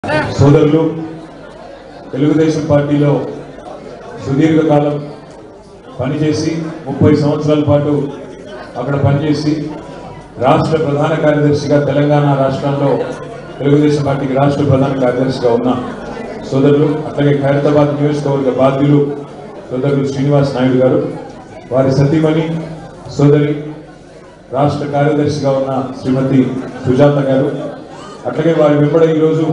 సోదరులు తెలుగుదేశం పార్టీలో సుదీర్ఘకాలం పనిచేసి 30 సంవత్సరాల పాటు అక్కడ పనిచేసి రాష్ట్ర ప్రధాన కార్యదర్శిగా తెలంగాణ రాష్ట్రంలో తెలుగుదేశం పార్టీకి రాష్ట్ర ప్రధాన కార్యదర్శిగా ఉన్న సోదరులు అట్లాగే ఖైరతాబాద్ నియోజకవర్గ బాధ్యులు సోదరులు శ్రీనివాస్ నాయుడు గారు, వారి సతీమణి సోదరి రాష్ట్ర కార్యదర్శిగా ఉన్న శ్రీమతి సుజాత గారు, అట్లాగే వారి వెంబడ ఈరోజు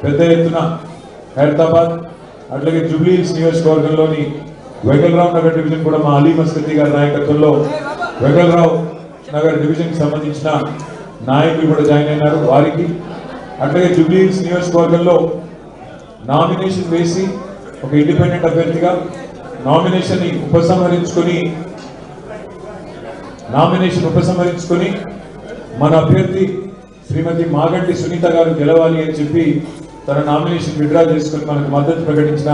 పెద్ద ఎత్తున ఖైరతాబాద్ అట్లాగే జూబ్లీహిల్స్ నియోజకవర్గంలోని వెంగళరావు నగర్ డివిజన్ కూడా మా అలీ మస్కతి గారి నాయకత్వంలో వెంగళరావు నగర్ డివిజన్కి సంబంధించిన నాయకులు కూడా జాయిన్ అయినారు. వారికి అట్లాగే జూబ్లీహిల్స్ నియోజకవర్గంలో నామినేషన్ వేసి ఒక ఇండిపెండెంట్ అభ్యర్థిగా నామినేషన్ ఉపసంహరించుకొని మన అభ్యర్థి శ్రీమతి మాగంటి సునీత గారు గెలవాలి అని చెప్పి తన నామినేషన్ విత్డ్రా చేసుకుని మనకు మద్దతు ప్రకటించిన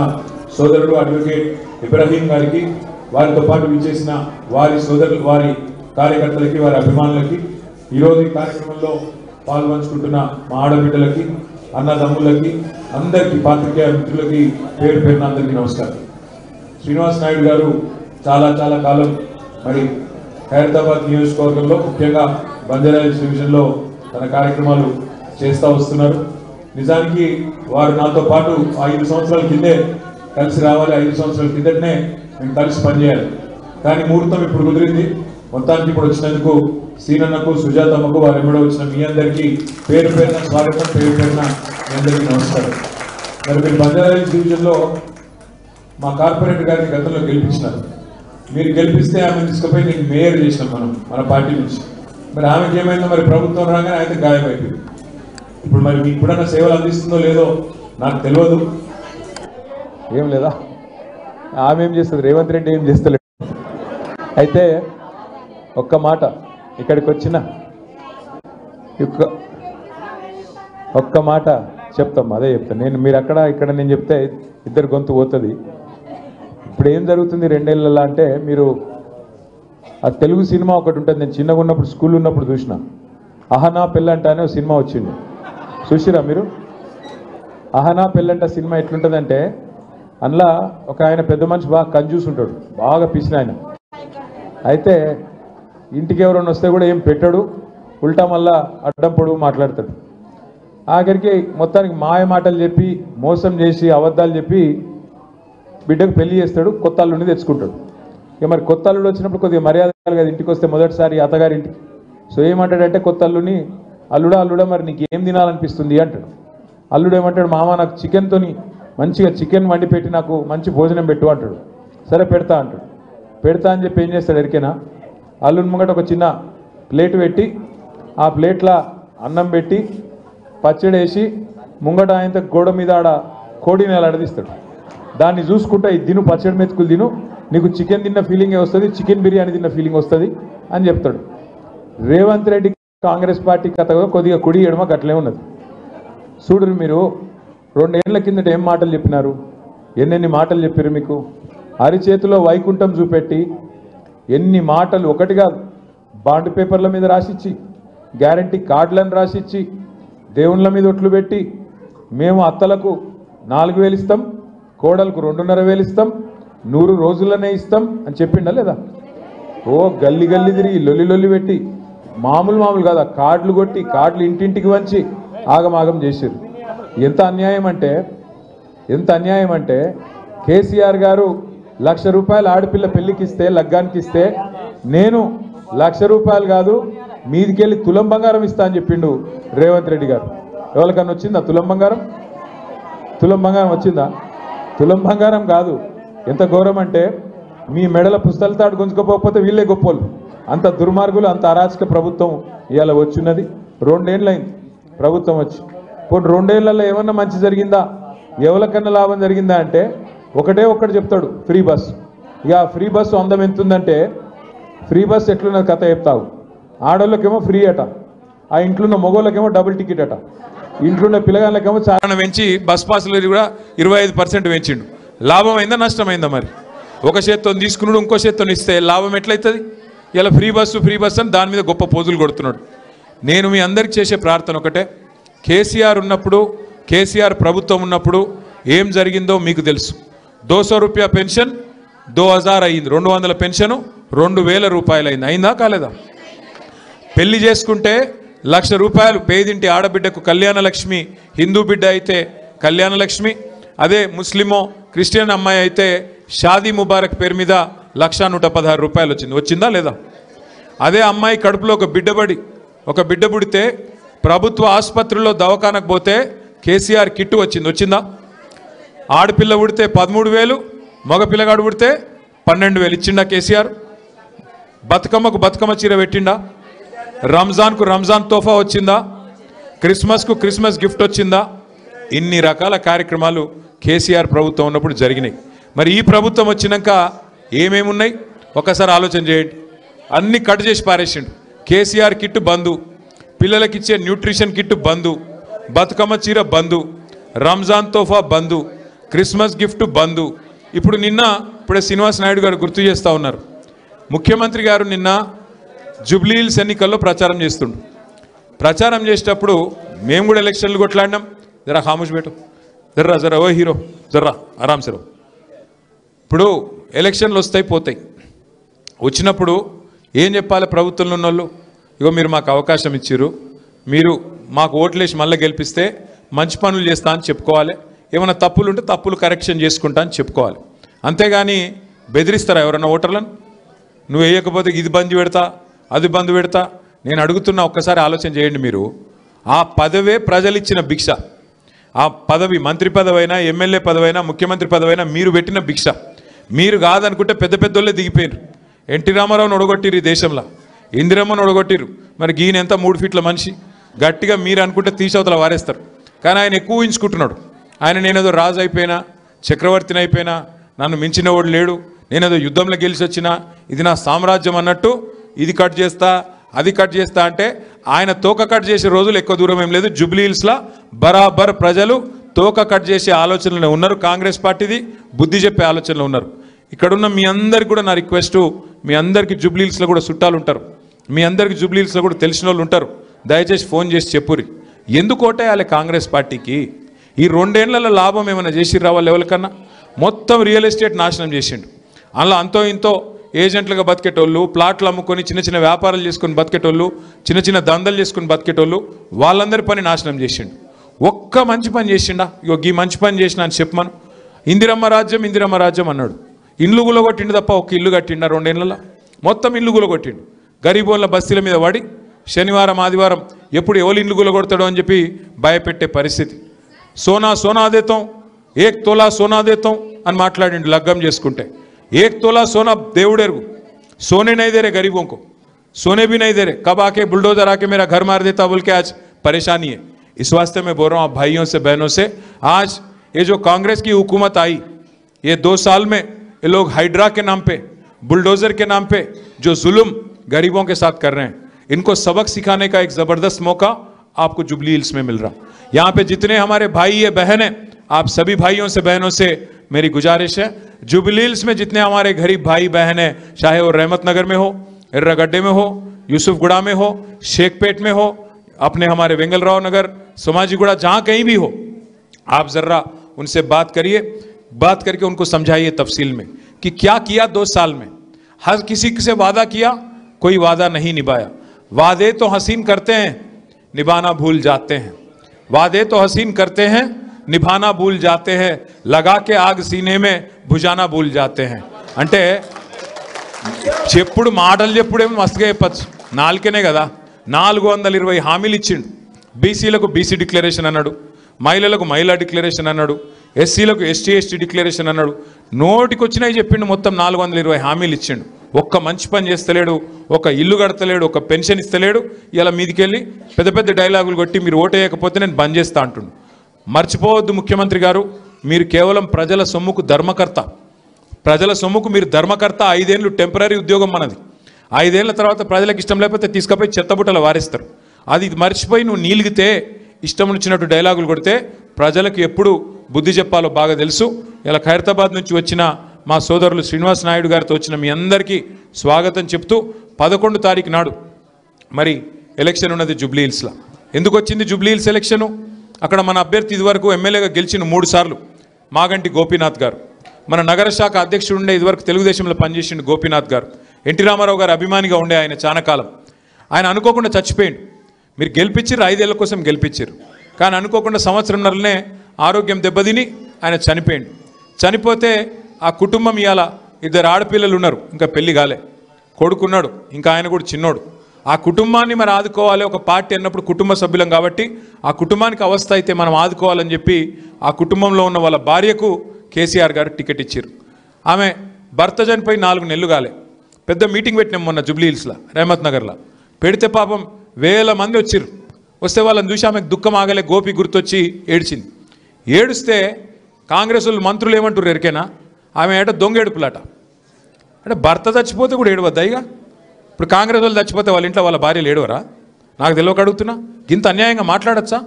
సోదరుడు అడ్వకేట్ ఇబ్రాహీం గారికి, వారితో పాటు విచ్చేసిన వారి సోదరులు, వారి కార్యకర్తలకి, వారి అభిమానులకి, ఈరోజు ఈ కార్యక్రమంలో పాల్పంచుకుంటున్న మా ఆడబిడ్డలకి, అన్నదమ్ములకి, అందరికీ, పాత్రికేయ మిత్రులకి పేరు పేరున అందరికీ నమస్కారం. శ్రీనివాస్ నాయుడు గారు చాలా కాలం మరి ఖైరతాబాద్ నియోజకవర్గంలో ముఖ్యంగా బంజారాహిల్స్ డివిజన్లో తన కార్యక్రమాలు చేస్తూ వస్తున్నారు. నిజానికి వారు నాతో పాటు 5 సంవత్సరాల కిందే కలిసి రావాలి, 5 సంవత్సరాల కిందటనే మేము కలిసి పనిచేయాలి. కానీ ముహూర్తం ఇప్పుడు కుదిరింది. మొత్తానికి ఇప్పుడు వచ్చినందుకు సీనన్నకు, సుజాతమ్మకు, వారి వెంబడి వచ్చిన మీ అందరికీ పేరు పేరున స్వాగతం, పేరు పేరున మీ అందరికీ నమస్కారం. మరి మీరు బంజారాహిల్స్ డివిజన్లో మా కార్పొరేటర్ గారిని గతంలో గెలిపించినారు. మీరు గెలిపిస్తే ఆమెను తీసుకుపోయి నేను మేయర్ చేసినాం మన పార్టీ నుంచి. మరి ఆమెకి ఏమైందో మరి ప్రభుత్వం రాగానే అయితే గాయమైపోయింది. ఇప్పుడు మరి మీకు కూడా సేవలు అందిస్తుందో లేదో నాకు తెలియదు. ఏం లేదా, ఆమె ఏం చేస్తుంది, రేవంత్ రెడ్డి ఏం చేస్తలేదు. అయితే ఒక్క మాట, ఇక్కడికి వచ్చిన ఒక్క మాట చెప్తాం, అదే చెప్తాను నేను. మీరు అక్కడ ఇక్కడ నేను చెప్తే ఇద్దరు గొంతు పోతుంది. ఇప్పుడు ఏం జరుగుతుంది 2 ఏళ్ళ అంటే, మీరు ఆ తెలుగు సినిమా ఒకటి ఉంటుంది, నేను చిన్నగా ఉన్నప్పుడు స్కూల్ ఉన్నప్పుడు చూసిన, అహనా పెళ్ళంట అనే ఒక సినిమా వచ్చింది, చూసిరా మీరు? అహనా పెళ్ళంట సినిమా ఎట్లుంటుందంటే, అందులో ఒక ఆయన పెద్ద మనిషి బాగా కంజూస్ ఉంటాడు, బాగా పిసిన ఆయన. అయితే ఇంటికి ఎవరైనా వస్తే కూడా ఏం పెట్టాడు, ఉల్టా మళ్ళా అడ్డం పొడుగు మాట్లాడతాడు. ఆఖరికి మొత్తానికి మాయ మాటలు చెప్పి, మోసం చేసి, అబద్ధాలు చెప్పి బిడ్డకు పెళ్లి చేస్తాడు, కొత్త అల్లుడిని తెచ్చుకుంటాడు. ఇక మరి కొత్త అల్లుడు వచ్చినప్పుడు కొద్దిగా మర్యాద కదా, ఇంటికి వస్తే మొదటిసారి అత్తగారి ఇంటికి. సో ఏమంటాడంటే కొత్త అల్లుని, అల్లుడా మరి నీకు ఏం తినాలనిపిస్తుంది అంటాడు. అల్లుడు ఏమంటాడు, మామ నాకు చికెన్తోని మంచిగా చికెన్ వండి పెట్టి నాకు మంచి భోజనం పెట్టు అంటాడు. సరే పెడతా అంటాడు. పెడతా అని చెప్పి ఏం చేస్తాడు ఎరికేనా, అల్లుని ముంగట ఒక చిన్న ప్లేట్ పెట్టి, ఆ ప్లేట్లో అన్నం పెట్టి పచ్చడి వేసి ముంగట ఆయన గోడ మీద ఆడ కోడిని అలడదీస్తాడు. దాన్ని చూసుకుంటా ఇది తిను, పచ్చడి మెతుకులు తిను, నీకు చికెన్ తిన్న ఫీలింగే వస్తుంది, చికెన్ బిర్యానీ తిన్న ఫీలింగ్ వస్తుంది అని చెప్తాడు. రేవంత్ రెడ్డి కాంగ్రెస్ పార్టీ కథ కొద్దిగా కుడి ఎడమ గట్లే ఉన్నది. చూడరు మీరు, 2 ఏళ్ల కిందట ఏం మాటలు చెప్పినారు, ఎన్నెన్ని మాటలు చెప్పారు మీకు. అరిచేతిలో వైకుంఠం చూపెట్టి ఎన్ని మాటలు, ఒకటిగా బాండ్ పేపర్ల మీద రాసిచ్చి, గ్యారంటీ కార్డులను రాసిచ్చి, దేవుళ్ళ మీద ఒట్లు పెట్టి, మేము అత్తలకు 4,000 ఇస్తాం, కోడలకు 2,500 ఇస్తాం, 100 రోజులనే ఇస్తాం అని చెప్పిండా లేదా? ఓ గల్లి తిరిగి లొల్లి పెట్టి మామూలు కాదు, కార్డులు కొట్టి, కార్డులు ఇంటింటికి వంచి ఆగమాగం చేశారు. ఎంత అన్యాయం అంటే కేసీఆర్ గారు ₹1,00,000 ఆడపిల్ల పెళ్లికి ఇస్తే, లగ్గానికి ఇస్తే, నేను ₹1,00,000 కాదు మీదికెళ్ళి తులం బంగారం ఇస్తా అని చెప్పిండు రేవంత్ రెడ్డి గారు. ఎవరికన్నా వచ్చిందా తులం బంగారం? వచ్చిందా? తులం బంగారం కాదు. ఎంత ఘోరం అంటే, మీ మెడల పుస్తల తాడు గుంజుకోకపోతే వీళ్ళే గొప్పోళ్ళు. అంత దుర్మార్గులు, అంత అరాచక ప్రభుత్వం ఇవాళ వచ్చిన్నది. 2 ఏళ్ళైంది ప్రభుత్వం వచ్చి. ఇప్పుడు 2 ఏళ్లలో ఏమన్నా మంచి జరిగిందా, ఎవరికన్నా లాభం జరిగిందా అంటే ఒకటి చెప్తాడు, ఫ్రీ బస్. ఇక ఫ్రీ బస్సు అందం ఎంతుందంటే, ఫ్రీ బస్ ఎట్లున్నది కథ చెప్తావు. ఆడోళ్ళకేమో ఫ్రీ అట, ఆ ఇంట్లో ఉన్న మగోళ్ళకేమో డబుల్ టికెట్ అట, ఇంట్లో ఉన్న పిల్లగాళ్ళకేమో చాలా పెంచి బస్ పాసులు కూడా 25% పెంచిండు. లాభం అయిందా నష్టమైందా? మరి ఒక చేత్తో తీసుకున్నాడు, ఇంకో చేత్తో ఇస్తే లాభం ఎట్లయితుంది? ఇలా ఫ్రీ బస్సు అని దాని మీద గొప్ప పోజులు కొడుతున్నాడు. నేను మీ అందరికి చేసే ప్రార్థన ఒకటే, కేసీఆర్ ఉన్నప్పుడు కేసీఆర్ ప్రభుత్వం ఉన్నప్పుడు ఏం జరిగిందో మీకు తెలుసు. 200 రూపాయ పెన్షన్ 2000 అయింది, 200 పెన్షన్ 2000 రూపాయలు అయింది. అయిందా కాలేదా? పెళ్లి చేసుకుంటే 1,00,000 రూపాయలు పేదింటి ఆడబిడ్డకు కళ్యాణ లక్ష్మి, హిందూ బిడ్డ అయితే కళ్యాణ లక్ష్మి, అదే ముస్లిమో క్రిస్టియన్ అమ్మాయి అయితే షాదీ ముబారక్ పేరు మీద 1,116 రూపాయలు వచ్చింది. వచ్చిందా లేదా? అదే అమ్మాయి కడుపులో ఒక బిడ్డ పుడితే ప్రభుత్వ ఆసుపత్రిలో దవాఖానకు పోతే కేసీఆర్ కిట్టు వచ్చింది. వచ్చిందా? ఆడపిల్ల పుడితే 13,000, మగ పిల్లగాడు పుడితే 12,000 ఇచ్చిండా కేసీఆర్? బతుకమ్మకు బతుకమ్మ చీర పెట్టిండా? రంజాన్కు రంజాన్ తోఫా వచ్చిందా? క్రిస్మస్కు క్రిస్మస్ గిఫ్ట్ వచ్చిందా? ఇన్ని రకాల కార్యక్రమాలు కేసీఆర్ ప్రభుత్వం ఉన్నప్పుడు జరిగినాయి. మరి ఈ ప్రభుత్వం వచ్చినాక ఏమేమి ఉన్నాయి ఒకసారి ఆలోచన చేయండి. అన్ని కట్ చేసి పారేసిండు. కేసీఆర్ కిట్ బంధు, పిల్లలకిచ్చే న్యూట్రిషన్ కిట్ బంధు, బతుకమ్మ చీర బంధు, రంజాన్ తోఫా బంధు, క్రిస్మస్ గిఫ్ట్ బంధు. ఇప్పుడే శ్రీనివాస్ నాయుడు గారు గుర్తు చేస్తూ ఉన్నారు. ముఖ్యమంత్రి గారు నిన్న జూబ్లీహిల్స్ ఎన్నికల్లో ప్రచారం చేస్తుండు. ప్రచారం చేసేటప్పుడు మేము కూడా ఎలక్షన్లు కొట్లాడినాం. జరా ఖామోష్ బేటో, జర్రా ఓ హీరో, జర్రా ఆరామ్సే రో. ఇప్పుడు ఎలక్షన్లు వస్తాయి పోతాయి. వచ్చినప్పుడు ఏం చెప్పాలి ప్రభుత్వంలో ఉన్న వాళ్ళు? ఇగో మీరు మాకు అవకాశం ఇచ్చిర్రు, మీరు మాకు ఓట్లేసి మళ్ళీ గెలిపిస్తే మంచి పనులు చేస్తా అని చెప్పుకోవాలి. ఏమైనా తప్పులు ఉంటే తప్పులు కరెక్షన్ చేసుకుంటా అని చెప్పుకోవాలి. అంతేగాని బెదిరిస్తారా ఎవరన్నా ఓటర్లను? నువ్వు వేయకపోతే ఇది బంద్ పెడతా, అది బంద్ పెడతా. నేను అడుగుతున్నా, ఒక్కసారి ఆలోచన చేయండి. మీరు ఆ పదవే ప్రజలు ఇచ్చిన భిక్ష. ఆ పదవి మంత్రి పదవైనా, ఎమ్మెల్యే పదవైనా, ముఖ్యమంత్రి పదవైనా మీరు పెట్టిన భిక్ష. మీరు కాదనుకుంటే పెద్ద పెద్దోళ్ళే దిగిపోయారు. ఎన్టీ రామారావుని ఒడగొట్టిరు, ఈ దేశంలో ఇందిరమ్మను ఒడగొట్టిరు. మరి ఈయన ఎంత 3 ఫీట్ల మనిషి. గట్టిగా మీరు అనుకుంటే తీసవతల వారేస్తారు. కానీ ఆయన ఎక్కువ ఊహించుకుంటున్నాడు. ఆయన నేనేదో రాజు అయిపోయినా, చక్రవర్తిని అయిపోయినా, నన్ను మించిన వాడు లేడు, నేనేదో యుద్ధంలో గెలిచి వచ్చినా, ఇది నా సామ్రాజ్యం అన్నట్టు ఇది కట్ చేస్తా, అది కట్ చేస్తా అంటే ఆయన తోక కట్ చేసే రోజులు ఎక్కువ దూరం ఏం లేదు. జూబ్లీహిల్స్లో బరాబర్ ప్రజలు తోక కట్ చేసే ఆలోచనలో ఉన్నారు. కాంగ్రెస్ పార్టీది బుద్ధి చెప్పే ఆలోచనలో ఉన్నారు. ఇక్కడున్న మీ అందరికి కూడా నా రిక్వెస్టు, మీ అందరికీ జూబ్లీహిల్స్లో కూడా చుట్టాలు ఉంటారు, మీ అందరికీ జూబ్లీహిల్స్లో కూడా తెలిసిన వాళ్ళు ఉంటారు. దయచేసి ఫోన్ చేసి చెప్పురి, ఎందుకు ఓటేయాలి కాంగ్రెస్ పార్టీకి? ఈ 2 ఏళ్లలో లాభం ఏమైనా చేసిర్రా వాళ్ళు ఎవరికన్నా? మొత్తం రియల్ ఎస్టేట్ నాశనం చేసిండు. అలా అంతో ఇంతో ఏజెంట్లుగా బతికేటోళ్ళు, ప్లాట్లు అమ్ముకొని చిన్న చిన్న వ్యాపారాలు చేసుకొని బతికేటోళ్ళు, చిన్న చిన్న దందలు చేసుకొని బతికేటోళ్ళు, వాళ్ళందరి పని నాశనం చేసిండు. ఒక్క మంచి పని చేసిండా? ఇగో ఈ మంచి పని చేసిన అని చెప్పమను. ఇందిరమ్మ రాజ్యం అన్నాడు. ఇల్లు గులగొట్టిండు తప్ప ఒక్క ఇల్లు కట్టిండా 2 ఏళ్లలో? మొత్తం ఇల్లు గులగొట్టిండు. గరీబోళ్ళ బస్తీల మీద పడి శనివారం ఆదివారం ఎప్పుడు ఎవరు ఇల్లు గులగొడతాడో అని చెప్పి భయపెట్టే పరిస్థితి. సోనా దేతాం, 1 తోలా సోనా దేతాం అని మాట్లాడిండు లగ్గం చేసుకుంటే. 1 तोला सोना देवड़ेर को, सोने नहीं दे रहे गरीबों को, सोने भी नहीं दे रहे. कब आके बुलडोजर आके मेरा घर मार देता बोल के आज परेशानी है. इस वास्ते मैं बोल रहा हूँ भाइयों से बहनों से, आज ये जो कांग्रेस की हुकूमत आई, ये 2 साल में ये लोग हाइड्रा के नाम पे, बुलडोजर के नाम पे जो जुल्म गरीबों के साथ कर रहे हैं, इनको सबक सिखाने का एक जबरदस्त मौका आपको जुबलीहिल्स में मिल रहा. यहाँ पे जितने हमारे भाई है बहन है, आप सभी भाइयों से बहनों से मेरी गुजारिश है, जुबलीहिल्स में जितने हमारे गरीब भाई बहन है, चाहे वो रहमत नगर में हो, एर्रागड्डे में हो, यूसुफगुड़ा में हो, शेखपेट में हो, अपने हमारे वेंगलराव नगर, सोमाजीगुड़ा, जहाँ कहीं भी हो, आप जरा उनसे बात करिए. बात करके उनको समझाइए तफसील में कि क्या किया 2 साल में. हर किसी से वादा किया, कोई वादा नहीं निभाया. वादे तो हसीन करते हैं, निभाना भूल जाते हैं. वादे तो हसीन करते हैं, निभाना भूल जाते हैं. लगा के आग सीने में भुजाना भूल जाते हैं. అంటే చెప్పుడు మాటలు చెప్పుడేమో మస్తుగా చెప్పచ్చు, నాలుకనే కదా. 420 హామీలు ఇచ్చిండు. బీసీలకు బీసీ డిక్లరేషన్ అన్నాడు, మహిళలకు మహిళా డిక్లరేషన్ అన్నాడు, ఎస్సీలకు ఎస్టీ డిక్లరేషన్ అన్నాడు. నోటికొచ్చినాయి చెప్పిండు. మొత్తం 420 హామీలు ఇచ్చిండు. ఒక్క మంచి పని చేస్తలేడు, ఒక ఇల్లు కడతలేడు, ఒక పెన్షన్ ఇస్తలేడు. ఇలా మీదికెళ్ళి పెద్ద పెద్ద డైలాగులు కొట్టి మీరు ఓటేయకపోతే నేను బంద్ చేస్తా అంటుండు. మర్చిపోవద్దు ముఖ్యమంత్రి గారు, మీరు కేవలం ప్రజల సొమ్ముకు ధర్మకర్త. ప్రజల సొమ్ముకు మీరు ధర్మకర్త. 5 ఏళ్ళు టెంపరీ ఉద్యోగం మనది. 5 ఏళ్ల తర్వాత ప్రజలకు ఇష్టం లేకపోతే తీసుకుపోయి చెత్తబుట్టలు వారేస్తారు. అది మర్చిపోయి నువ్వు నీలిగితే, ఇష్టం వచ్చినట్టు డైలాగులు కొడితే ప్రజలకు ఎప్పుడు బుద్ధి చెప్పాలో బాగా తెలుసు. ఇలా ఖైరతాబాద్ నుంచి వచ్చిన మా సోదరులు శ్రీనివాస్ నాయుడు గారితో వచ్చిన మీ అందరికీ స్వాగతం చెప్తూ, 11 తారీఖు నాడు మరి ఎలక్షన్ ఉన్నది జూబ్లీహిల్స్లో. ఎందుకు వచ్చింది జూబ్లీహిల్స్ ఎలక్షను? అక్కడ మన అభ్యర్థి ఇదివరకు ఎమ్మెల్యేగా గెలిచిన 3 సార్లు మాగంటి గోపీనాథ్ గారు, మన నగర శాఖ అధ్యక్షుడు ఉండే ఇదివరకు తెలుగుదేశంలో పనిచేసిన గోపీనాథ్ గారు, ఎన్టీ రామారావు గారు అభిమానిగా ఉండే ఆయన చాలా కాలం. ఆయన అనుకోకుండా చచ్చిపోయిండు. మీరు గెలిపించారు, 5 ఏళ్ల కోసం గెలిపించారు. కానీ అనుకోకుండా సంవత్సరంన్నరనే ఆరోగ్యం దెబ్బతిని ఆయన చనిపోయిండు. చనిపోతే ఆ కుటుంబం ఇవాళ 2 ఆడపిల్లలు ఉన్నారు, ఇంకా పెళ్లి కాలే, కొడుకున్నాడు, ఇంకా ఆయన కూడా చిన్నోడు. ఆ కుటుంబాన్ని మరి ఆదుకోవాలి. ఒక పార్టీ అన్నప్పుడు కుటుంబ సభ్యులం కాబట్టి ఆ కుటుంబానికి అవస్థ అయితే మనం ఆదుకోవాలని చెప్పి ఆ కుటుంబంలో ఉన్న వాళ్ళ భార్యకు కేసీఆర్ గారు టికెట్ ఇచ్చారు. ఆమె భర్త చనిపోయి 4 నెలలు కాలే. పెద్ద మీటింగ్ పెట్టినాం మొన్న జూబ్లీ హిల్స్లో, రేమత్ నగర్లో. పెడితే పాపం వేల మంది వచ్చారు. వస్తే వాళ్ళని చూసి ఆమెకు దుఃఖం ఆగలే, గోపి గుర్తొచ్చి ఏడ్చింది. ఏడుస్తే కాంగ్రెస్ వాళ్ళు మంత్రులు ఏమంటారు ఎరికేనా, ఆమె ఏట దొంగ ఏడుపులాట. అంటే భర్త చచ్చిపోతే కూడా ఏడవద్దా? ఇక ఇప్పుడు కాంగ్రెస్ వాళ్ళు చచ్చిపోతే వాళ్ళ ఇంట్లో వాళ్ళ భార్యలు ఏడవరా? నాకు తెలియక అడుగుతున్నా. ఇంత అన్యాయంగా మాట్లాడచ్చా?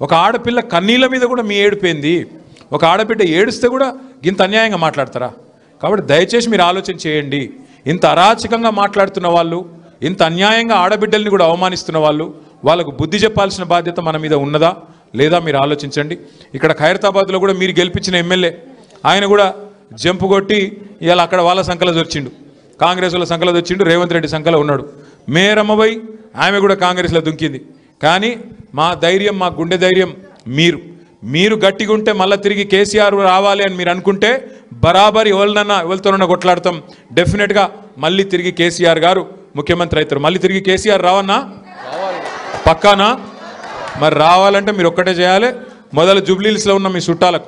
ఒక ఆడపిల్ల కన్నీళ్ళ మీద కూడా మీ ఏడిపోయింది. ఒక ఆడబిడ్డ ఏడుస్తే కూడా ఇంత అన్యాయంగా మాట్లాడతారా? కాబట్టి దయచేసి మీరు ఆలోచన చేయండి. ఇంత అరాచకంగా మాట్లాడుతున్న వాళ్ళు, ఇంత అన్యాయంగా ఆడబిడ్డల్ని కూడా అవమానిస్తున్న వాళ్ళు, వాళ్ళకు బుద్ధి చెప్పాల్సిన బాధ్యత మన మీద ఉన్నదా లేదా మీరు ఆలోచించండి. ఇక్కడ ఖైరతాబాద్లో కూడా మీరు గెలిపించిన ఎమ్మెల్యే ఆయన కూడా జంపు కొట్టి ఇవాళ అక్కడ వాళ్ళ సంకలో వచ్చిండు, కాంగ్రెస్ వాళ్ళ సంకలో వచ్చిండు, రేవంత్ రెడ్డి సంకలో ఉన్నాడు. మేరమ్మబై ఆమె కూడా కాంగ్రెస్లో దుంకింది. కానీ మా ధైర్యం, మా గుండె ధైర్యం మీరు గట్టిగా ఉంటే మళ్ళీ తిరిగి కేసీఆర్ రావాలి అని మీరు అనుకుంటే బరాబర్ ఎవరితోనన్నా కొట్లాడతాం. డెఫినెట్గా మళ్ళీ తిరిగి కేసీఆర్ గారు ముఖ్యమంత్రి అవుతారు. మళ్ళీ తిరిగి కేసీఆర్ రావన్నా? పక్కానా? మరి రావాలంటే మీరు ఒక్కటే చేయాలి. మొదలు జూబ్లీహిల్స్లో ఉన్న మీ చుట్టాలకు,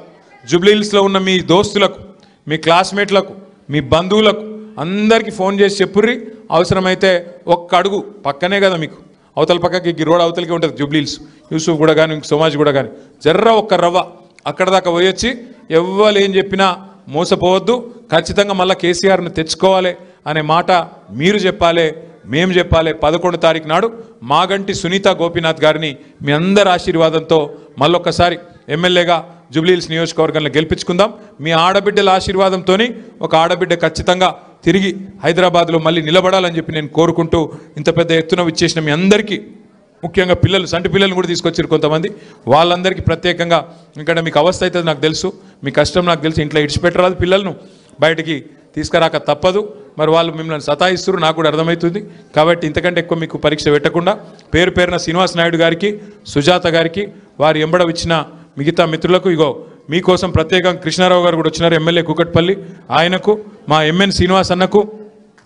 జూబ్లీహిల్స్లో ఉన్న మీ దోస్తులకు, మీ క్లాస్మేట్లకు, మీ బంధువులకు అందరికీ ఫోన్ చేసి చెప్పుర్రి. అవసరమైతే ఒక్క అడుగు పక్కనే కదా మీకు, అవతల పక్కకి రోడ్ అవతలకి ఉంటుంది జూబ్లీహిల్స్, యూసుఫ్ కూడా కానీ సోమాజ్ కూడా కానీ, జర్ర ఒక్క రవ్వ అక్కడ దాకా పోయొచ్చి ఎవ్వరు ఏం చెప్పినా మోసపోవద్దు. ఖచ్చితంగా మళ్ళీ కేసీఆర్ను తెచ్చుకోవాలి అనే మాట మీరు చెప్పాలి, మేము చెప్పాలి. 11 తారీఖు నాడు మాగంటి సునీత గోపీనాథ్ గారిని మీ అందరి ఆశీర్వాదంతో మళ్ళొక్కసారి ఎమ్మెల్యేగా జూబ్లీహిల్స్ నియోజకవర్గంలో గెలిపించుకుందాం. మీ ఆడబిడ్డల ఆశీర్వాదంతో ఒక ఆడబిడ్డ ఖచ్చితంగా తిరిగి హైదరాబాద్లో మళ్ళీ నిలబడాలని చెప్పి నేను కోరుకుంటూ, ఇంత పెద్ద ఎత్తున విచ్చేసిన మీ అందరికీ, ముఖ్యంగా పిల్లలు, సంటి పిల్లలను కూడా తీసుకొచ్చారు కొంతమంది, వాళ్ళందరికీ ప్రత్యేకంగా, ఎందుకంటే మీకు అవస్థ అవుతుంది నాకు తెలుసు, మీ కష్టం నాకు తెలుసు. ఇంట్లో ఇడిచిపెట్టరాదు, పిల్లలను బయటికి తీసుకురాక తప్పదు. మరి వాళ్ళు మిమ్మల్ని సతాయిస్తారు, నాకు కూడా అర్థమవుతుంది. కాబట్టి ఇంతకంటే ఎక్కువ మీకు పరీక్ష పెట్టకుండా పేరున శ్రీనివాస్ నాయుడు గారికి, సుజాత గారికి, వారి ఎంబడ ఇచ్చిన మిగతా మిత్రులకు, ఇగో మీకోసం ప్రత్యేకంగా కృష్ణారావు గారు కూడా వచ్చినారు, ఎమ్మెల్యే కూకట్పల్లి, ఆయనకు, మా ఎంఎన్ శ్రీనివాస్ అన్నకు,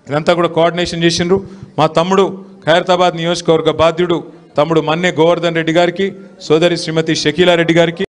ఇదంతా కూడా కోఆర్డినేషన్ చేసిండ్రు. మా తమ్ముడు ఖైరతాబాద్ నియోజకవర్గ బాధ్యుడు తమ్ముడు మన్నే గోవర్ధన్ రెడ్డి గారికి, సోదరి శ్రీమతి షకీలా రెడ్డి గారికి.